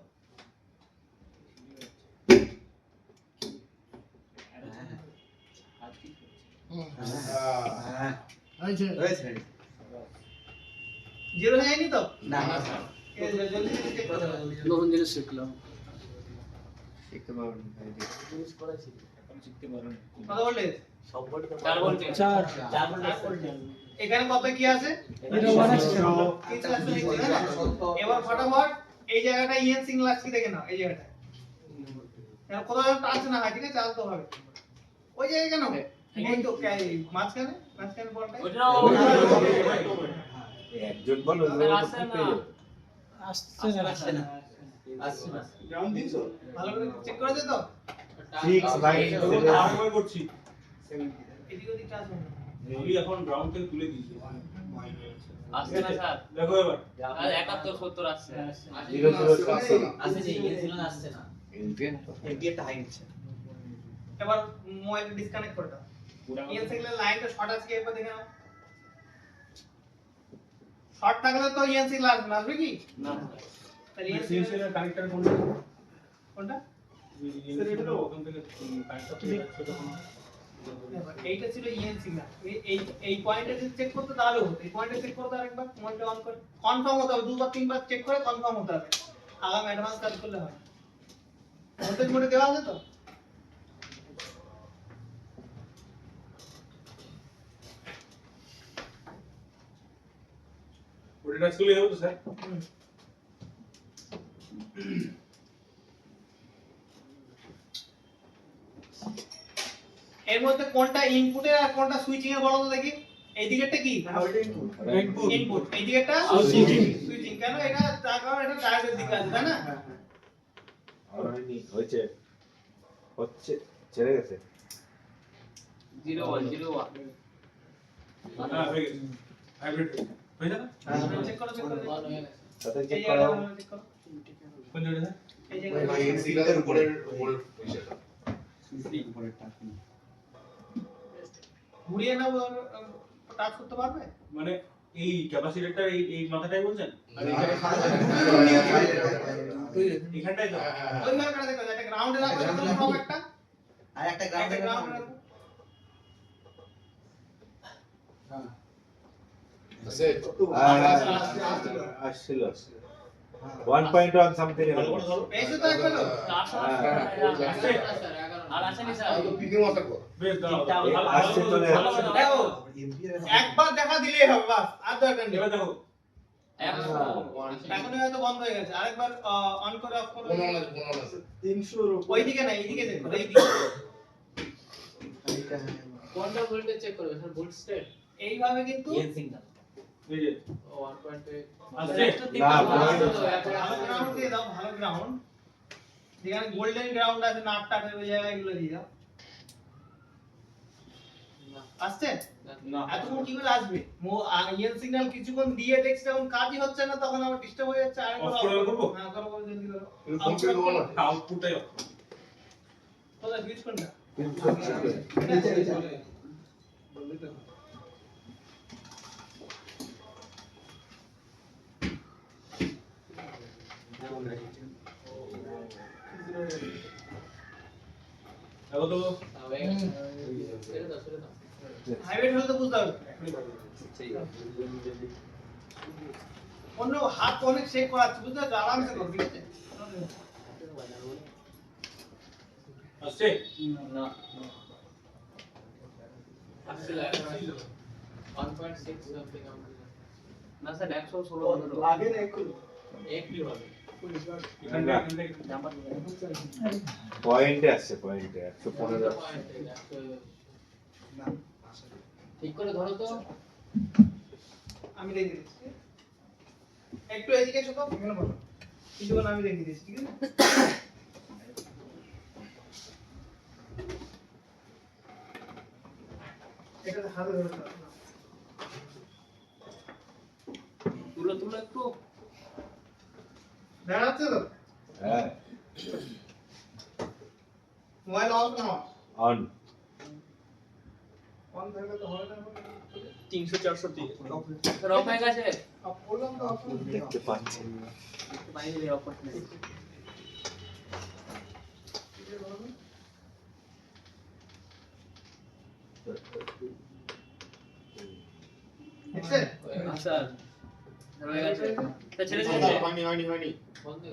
জিরো হয়নি তো? না না স্যার, এই যে জলদি জলদি চেক করো। নতুন জিনিস শিখলাম। এখন শিখতে পারো না। কত ভোল্টেজ? 4 ভোল্ট। এখানে কত কি আছে? এটা ওয়ান আছে। 300 নিচ্ছে, তাই না? এবার ফটাফট এই জায়গাটা ইএনসি লাগছে দেখে নাও, এই জায়গাটা। এবার কোথাও যেন টাচ না হয়, ঠিক আছে? আলতো হবে। ওই জায়গায় কেন? এই তো মাঝখানে, মাঝখানে বলটা। ওটাও একজন বলো আসছে না। আসছে না। গ্রাউন্ড দিছো? ভালো করে চেক করে দে তো। 6 9 আমি করছি। এদিক ওদিক টাচ হবে না। আমি এখন গ্রাউন্ড থেকে তুলে দিয়েছি। আসছে না স্যার। দেখো এবার। আর 71 70 আসছে। 00 আসেনি, ইয়েছিল না, আসছে না। এনটিএটা হাই নিচ্ছে। এবার মোবাইল ডিসকানেক্ট করে দাও। ইএনসি এর লাইনটা শর্ট আছে কি একবার দেখে নাও। শর্ট থাকলে তো ইএনসি লাগবে না, আসবে কি? না। তাহলে ইএনসি সিএনসি এর কানেক্টর কোনটা? কোনটা? স্যার এটা তো ওখান থেকে কানেক্টর তুলে যাচ্ছে তখন। এইটা ছিল ইএনসি না। এই এই পয়েন্টে যদি চেক করতে তাহলে হতো। এই পয়েন্টে চেক করতে আরেকবার মোবাইলটা অন করে কনফার্ম হতে হবে। দুবার তিনবার চেক করে কনফার্ম হতে হবে। আগাম অ্যাডভান্স কাজ করলে হয়। ভোল্টেজ মোডে দেওয়া আছে তো? ওটা টাচ করলে হবে তো স্যার? হুম। এর মধ্যে কোনটা ইনপুটে আর কোনটা সুইচিং এ বলো তো দেখি। এই দিকেরটা কি? ইনপুট। এই দিকেরটা সুইচিং। কেন? এটা তার কারণ এটা ডায়োডের দিকে আছে, তাই না? হয়নি হয়েছে হচ্ছে ছেড়ে গেছে 01 01। হ্যাঁ হয়ে গেছে। হাইব্রিড হয়ে যাবে? চেক করো, চেক করো। সাথে এই চেক জায়গাটা করো চেক করো। কোন জায়গাটা স্যার? এই ভাই জায়গাটা এনসি এর উপরের ভোল্ট বিষয়টা। ঘুরিয়ে নাও, টাচ করতে পারবে? মানে এই ক্যাপাসিটরটা এই এই মাথাটাই বলছেন? এখানটাই তো? ওই জায়গাটা দেখো, একটা গ্রাউন্ডে রাখো, সব একটা। আর একটা একটা গ্রাউন্ডে রাখো। আছে আসছিল 1.1 সামথিং ভালো করে ধরো। পেয়েছো তো একটা লোক? আর আসেনি স্যার। তো পিকিং মাস্টার কর। বেশ দাঁড়াও। ভালো আসছে করে চলে ধরো। আসছে। দেখো, একবার দেখা দিলেই হবে, বাস। আর দরকার নেই। এবার দেখো। এখন হয়তো বন্ধ হয়ে গেছে। আরেকবার অন করে অফ করো। কোন আছে 300 এর উপর। ওইদিকে না, এইদিকে দেখো, এইদিকে। কোনটা ভোল্টেজ চেক করবে স্যার? Volt state. এইভাবে কিন্তু এই যে 1.8 আসছে? না, ভালো গ্রাউন্ড দিয়ে দাও, ভালো গ্রাউন্ড। যেখানে গোল্ডেন গ্রাউন্ড আছে, নাট টাটের ওই জায়গায় এগুলো দিয়ে দাও। আসছে না এতক্ষণ কি করে আসবে ইয়েন সিগন্যাল কিছুক্ষণ দিয়ে দেখছি যখন কাজই হচ্ছে না তখন আবার ডিস্টার্ব হয়ে যাচ্ছে আর Off করে করবো? হ্যাঁ করো করো জলদি করো তুমি ফোন করে দেবো না আউটপুটটাই অফ কোথায় ফিউজ কোনটা দেখো তো হাইওয়ে হলে তো বুঝতে হবে অন্য হাত অনেক চেক করাচ্ছে বুঝতে পারছো আরামসে করো ঠিক আছে আসছে না আসলে 1.6 সামথিং না স্যার 116 বন্ধ আগে না একটু এক কি হবে এখানে পয়েন্টে আসছে পয়েন্টে 115 ঠিক করে ধরো তো আমি রেখে দিচ্ছি একটু এদিকে এসো তো এখানে বসো কিছুক্ষণ আমি রেখে দিচ্ছি ঠিক আছে এটা হাতে ধরে রাখো। তুলো তুলো একটু দেখা যাচ্ছে তো হ্যাঁ মোবাইল অফ না অন অন থাকলে তো হবে না 300-400 দিয়ে স্যার অফ হয়ে গেছে অফ করলাম তো অফ দেখতে পাচ্ছি বাইরে অফ করতে নেই দেখছে স্যার হয়ে গেছে স্যার ছেড়ে না, দিয়েছে হয়নি বন্ধ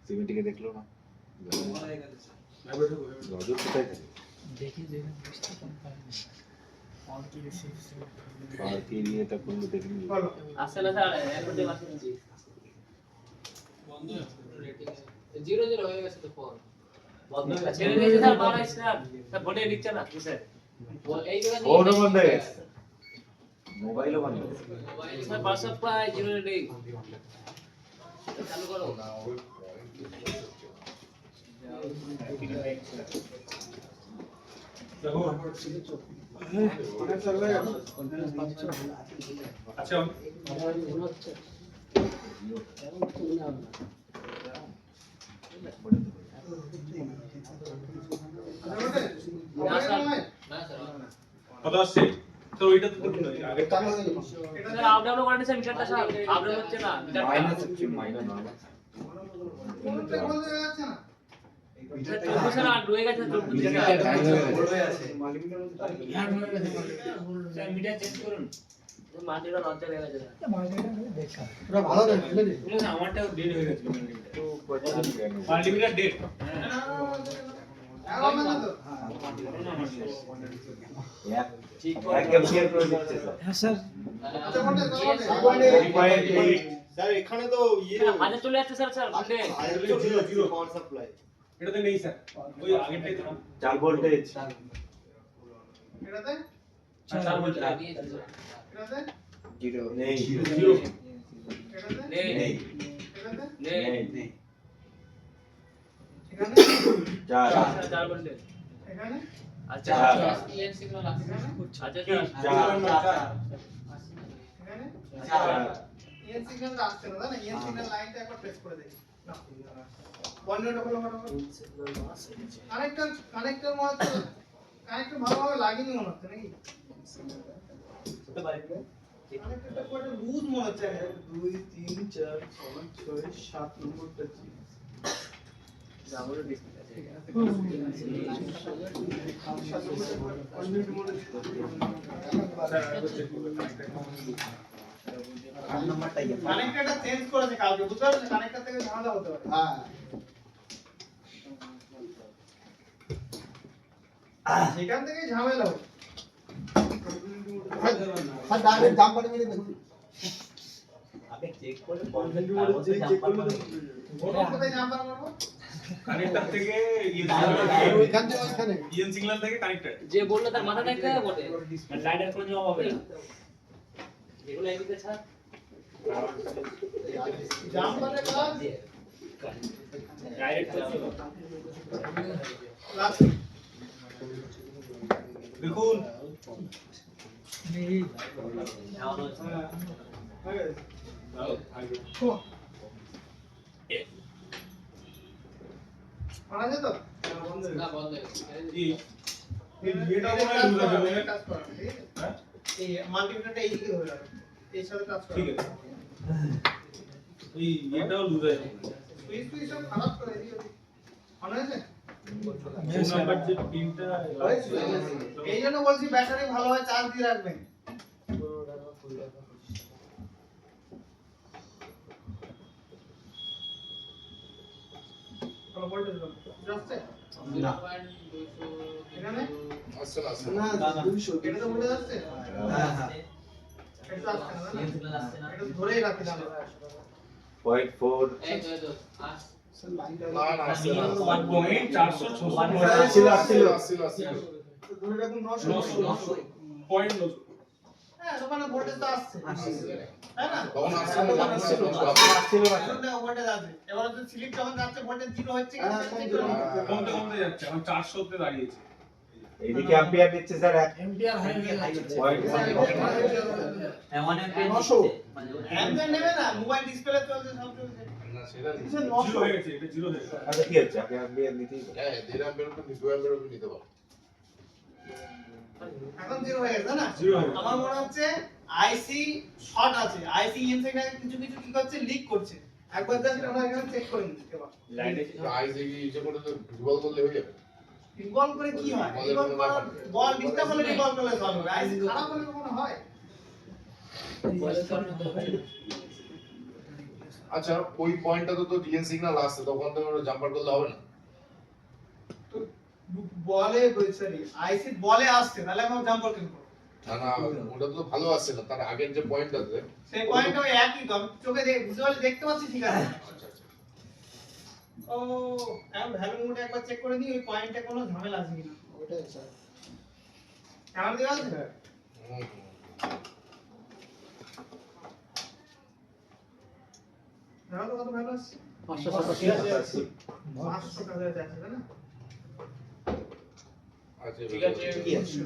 সিমিটিকে দেখলো না নজর কোথায় থাকে আর কি নিয়ে তা কোন দেখিনি বলো আসলে স্যার এখন যে মাসে নিচ্ছি জিরো জিরো হয়ে গেছে তো ফোন বন্ধ হয়ে গেছে ছেড়ে দিয়েছে স্যার মারা স্যার স্যার ভোটে নিচ্ছে না স্যার এই জায়গা নিয়ে ফোনও বন্ধ হয়ে গেছে মোবাইলও বন্ধ হয়ে গেছে স্যার পাসওয়ার্ড পাই জিরো নেই চালু করো দেখো আচ্ছা না স্যার না স্যার কত আসছে তো ওইটা তো দেখুন আগে স্যার আপ ডাউন করেন স্যার মিটারটা স্যার আপ ডাউন হচ্ছে না মাইনাস হচ্ছে মাইনাস নরমাল কোনটা বলতে যাচ্ছে না স্যার স্যার আর রয়ে গেছে তো স্যার মিটার চেঞ্জ করুন মাটিটা নষ্ট হয়ে গেছে পুরো ভালো দেখো না আমারটাও ডেট হয়ে গেছে মাল্টিমিটার ডেট এখন না তো এক এমপিআর করে দিচ্ছে স্যার আচ্ছা কোনটা 3.8 স্যার এখানে তো ইয়ে হাজার চলে যাচ্ছে স্যার স্যার ভোটে জিরো পাওয়ার সাপ্লাই এটাতে নেই স্যার ওই আগেরটাই তো 4 ভোল্টেজ এটাতে চার ভোল্ট এটাতে জিরো নেই জিরো এটাতে নেই নেই এটাতে নেই এখানে 4 চার বললে এখানে আচ্ছা চার। ক্লিয়ার সিগন্যাল আছে আচ্ছা এখানে চার ইএন সিগন্যাল আসছে না না ইএন সিগন্যাল লাইনটা একবার প্রেস করে দেখি না বন্ধটা হলো কানেক্টর মনে হচ্ছে কানেক্টর ভালোভাবে লাগেনি মনে হচ্ছে নাকি কানেক্টরটা পুরো লুজ মনে হচ্ছে 2 3 4 5 6 7 নম্বরটা জি জামুর ডিসপ্লে কানেক্টরটা চেঞ্জ করেছে কালকে বুঝতে পারছো কানেক্টর থেকে ঝামেলা হতে পারে হ্যাঁ সেখান থেকে ঝামেলা হবে আর ডাইরেক্ট জাম্পারে মেরে দেখুন বলো কোথায় নাম্বার মারবো কানেক্টর থেকে ওইখান থেকে ওইখানে ইএন সিগন্যাল থেকে কানেক্টর যে বললো তার মাথা দেখতে হবে বটে লাইটের কোনো জবাব হবে না যেগুলো এদিকে ছাড় জাম্পারে কাজ ডাইরেক্ট লাস্ট দেখুন হয়ে গেছে মারা যেত না বন্ধ হয়ে গেছে এটা মনে হয় লুজ আছে কাজ করা ঠিক আছে হ্যাঁ এই মাল্টিমিটারটা এইদিকে ধরে রাখো এই সাথে কাজ করা ঠিক আছে এই এটাও লুজ আছে সুইচ সব খারাপ করে দিও মনে হয়েছে ফোন নাম্বার যে পিনটা এই জন্য বলছি ব্যাটারি ভালোভাবে চার্জ দিয়ে রাখবেন কোনো ভোল্টেজ যাচ্ছে এখানে আসছে না আসছে না 200 এটা তো ভোল্টেজ যাচ্ছে হ্যাঁ হ্যাঁ এটা আসছে না এটা ধরেই রাখতে হবে 0.4 এই তো আস না না আসছে না 1.400 ছিল আসছিল ধরে রাখুন 900 পয়েন্ট হ্যাঁ দোকানে ভোল্টেজ তো আসছে তাই না তখন আসছে না আসছিল আসছিল না এখন ভোল্টেজ আছে এবারে তো স্লিপ যখন যাচ্ছে ভোল্টেজ 0 হচ্ছে কি কমতে কমতে যাচ্ছে এখন 400 তে দাঁড়িয়েছে এইদিকে অ্যাম্পিয়ার দিচ্ছে স্যার 1 এমপিআর হাই হচ্ছে 0.1 অ্যাম্পিয়ার নেবে না মোবাইল ডিসপ্লে চলছে সব চলছে না সেটা কিসের জিরো 900 হয়ে গেছে এটা জিরো হয়ে গেছে আচ্ছা কি হচ্ছে আপনি অ্যাম্পিয়ার নিতেই পারেন। হ্যাঁ 1.5 অ্যাম্পিয়ার তো 2 অ্যাম্পিয়ার অবধি নিতে পারো এখন 0 হয়ে গেছে না Zero হয়ে গেছে। আমার মনে হচ্ছে আইসি শর্ট আছে আইসি ইনসেক্ট কিছু কিছু কি করছে লিক করছে একবার জাস্ট আমরা এখানে চেক করে নিই এবার আইসি ইসে করে তো ভিজুয়াল করলে হয়ে যাবে রিভলভ করে কি হয় রিভলভ করার বল ডিস্টার্ব হলে রিভলভ করলে সলভ হবে আইসি খারাপ হলে কখনো হয় আচ্ছা ওই পয়েন্টটা তো ডিএন সিগন্যাল আসছে তখন তো জাম্পার করলে হবে না তো বলে সরি আইসি বলে আসছে তাহলে আমি জাম্পার কেন করব না না ওটা তো ভালো আসছে না তার আগের যে পয়েন্ট আছে সেই পয়েন্ট ওই একই তো আমি চোখে ভিজুয়ালি দেখতে পাচ্ছি ঠিক আছে ও আমি ভ্যালু মোড একবার চেক করে দিই ওই পয়েন্টে কোনো ঝামেলা আছে কিনা ওটাই স্যার আমার দেওয়া আছে হুম, দেখো তো কত ভ্যালু আছে 587 500 টাকা যাচ্ছে তাই না আছে ঠিক আছে কি আছে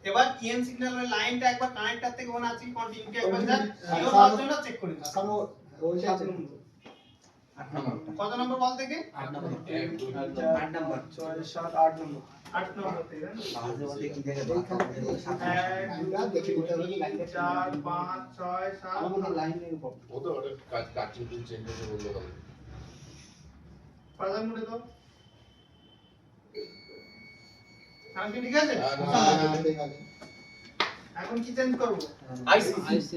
এবার ইএন সিগন্যাল ওই লাইনটা একবার কানেক্টর থেকে মনে আছে কন্টিনিউটি একবার যান জিরো আচ্ছা, জন্য চেক করে দিন আসামো ওইটা আছে কত নম্বর বল থেকে 8 নম্বর 8 নম্বর 6 7 8 নম্বর 8 নম্বর থেকে না বাজে বাজে কি জায়গা এক, দেখি কোথায় হলো লাইনটা 4 5 6 7 আমার মনে লাইন নেই প্রবলেম ও তো ওটা কাজ চেঞ্জ করে বললে হবে প্রধান মোডে তো কানেকশন ঠিক আছে এখন কি চেঞ্জ করব আইসি আইসি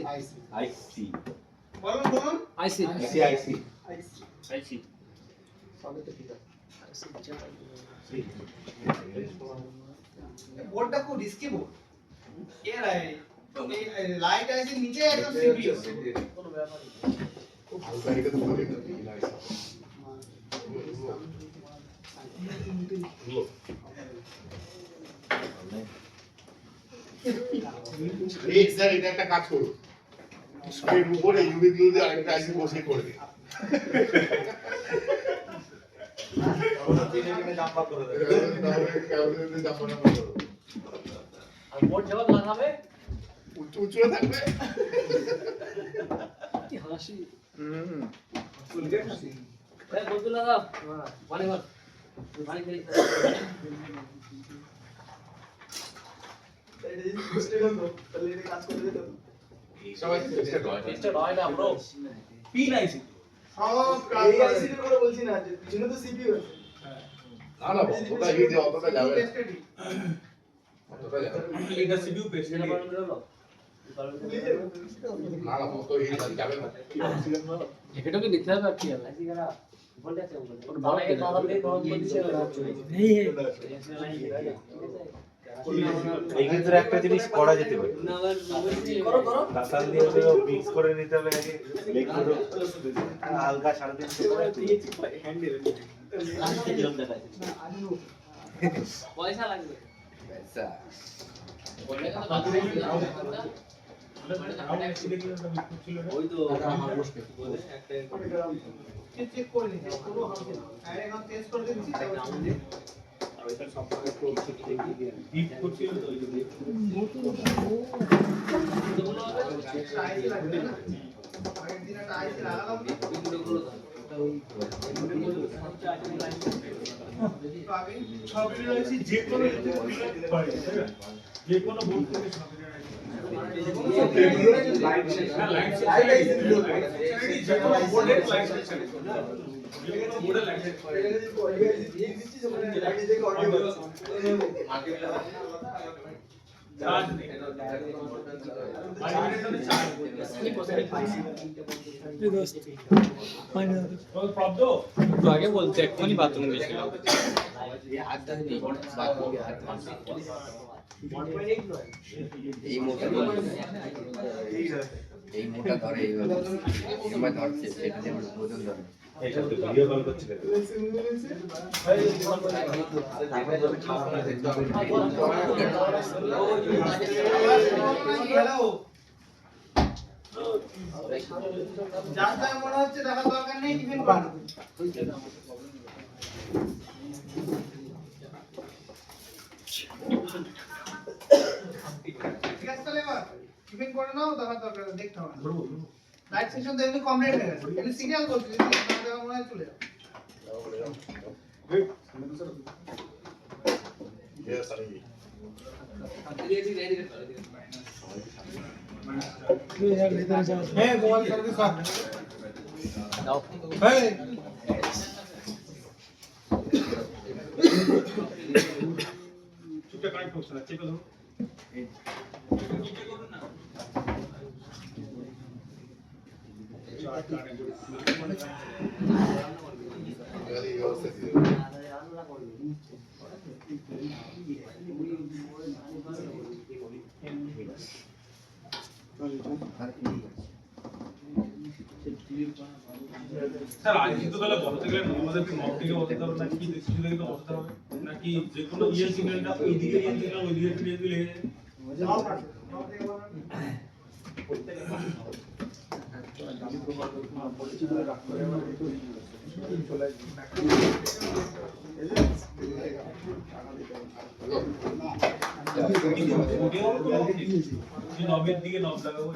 আইসি বলুন বলুন আইসি আইসি আইসি আইছি সবই তো ঠিক আছে বোর্ডটা খুব রিস্কি বোর্ড এর লাইট আছে নিচে একদম সিপিইউ কোনো ব্যাপার নেই খুব হালকা এটা তো বলে দিতে নাইস এই স্যার এটা একটা কাজ করুন এর উপরে ইউবি গ্লু দিয়ে আরেকটা আইসি বসিয়ে করে দিন আমরা তিনে তিনে জাম্পার করে দেব তাহলে ক্যালকুলেটরে জাম্পার নাম্বার করো আর বোর্ড যখন লাগাবে উঁচু উঁচু থাকবে কি হাসি এই বন্ধু লাগাও মানে বল মানে খেলি এটা যদি বুঝতে পারতো তাহলে এটা কাজ করে দিত এই সবাই চেষ্টা করে টেস্টেড হয় না ব্রো পিন আইছি সব কাজ এই আইসির কথা বলছি না যে পিছনে তো সিপিইউ আছে না না অতটা হিট অতটা যাবে না। টেস্টেডই অতটা যাবে না। এটা সিপিইউ পেস্ট এটা বড় বেরোলো না না অত হিট যাবে না এটাকে নিতে হবে আর কি হবে আইসি করা বলতে আছে ওর বড় এর কথা দিয়ে কোন দিছে এই ক্ষেত্রে একটা জিনিস করা যেতে পারে না আবার করো করো কাঁচাল দিয়ে তো মিক্স করে নিতে হবে আগে লেগুলো হালকা 3.5 করে লাস্টে কিরকম দেখায় পয়সা লাগবে আচ্ছা বললে ওই তো চেক করে নিন কোনো হবে না ডাইরেক্ট এখন টেস্ট করে দিচ্ছি আইসি লাগবে না আগের দিন একটা আইসি লাগালাম তো আগে সবই রয়েছে যে কোনো যে কোনো বোর্ড থেকে সবই আগে বলতে এক্ষুনি বাথরুম গেছিলাম এই মোটা ধরে এইভাবে সময় ধরছে সেটা যেমন ওজন ধরে এটা তো ভিডিও কল করছিল যার যার মনে হচ্ছে দেখার দরকার নেই টিফিন করানো ঠিক আছে তাহলে এবার টিফিন করে নাও দেখার দরকার নেই, দেখতে হবে লাইট সেশন তো এমনি কমপ্লিট হয়ে গেছে এমনি সিরিয়াল করছি যদি না দেখা মনে হয় চলে যাও হ্যাঁ মোবাইল সার্ভিস দাও হ্যাঁ চুপটা কানেক্ট হচ্ছে না চেপে ধরো স্যার আজকে তো তাহলে বলতে গেলে আমাদের নব থেকে বলতে হবে না কি কিছু থেকে তো বলতে হবে নাকি যে কোনো ইয়ে সিগন্যালটা ওইদিকে ইয়ে সিগন্যাল ওইদিকে ক্লিয়ার লেগে যায় যাও পারো নবের দিকে নব লাগাবো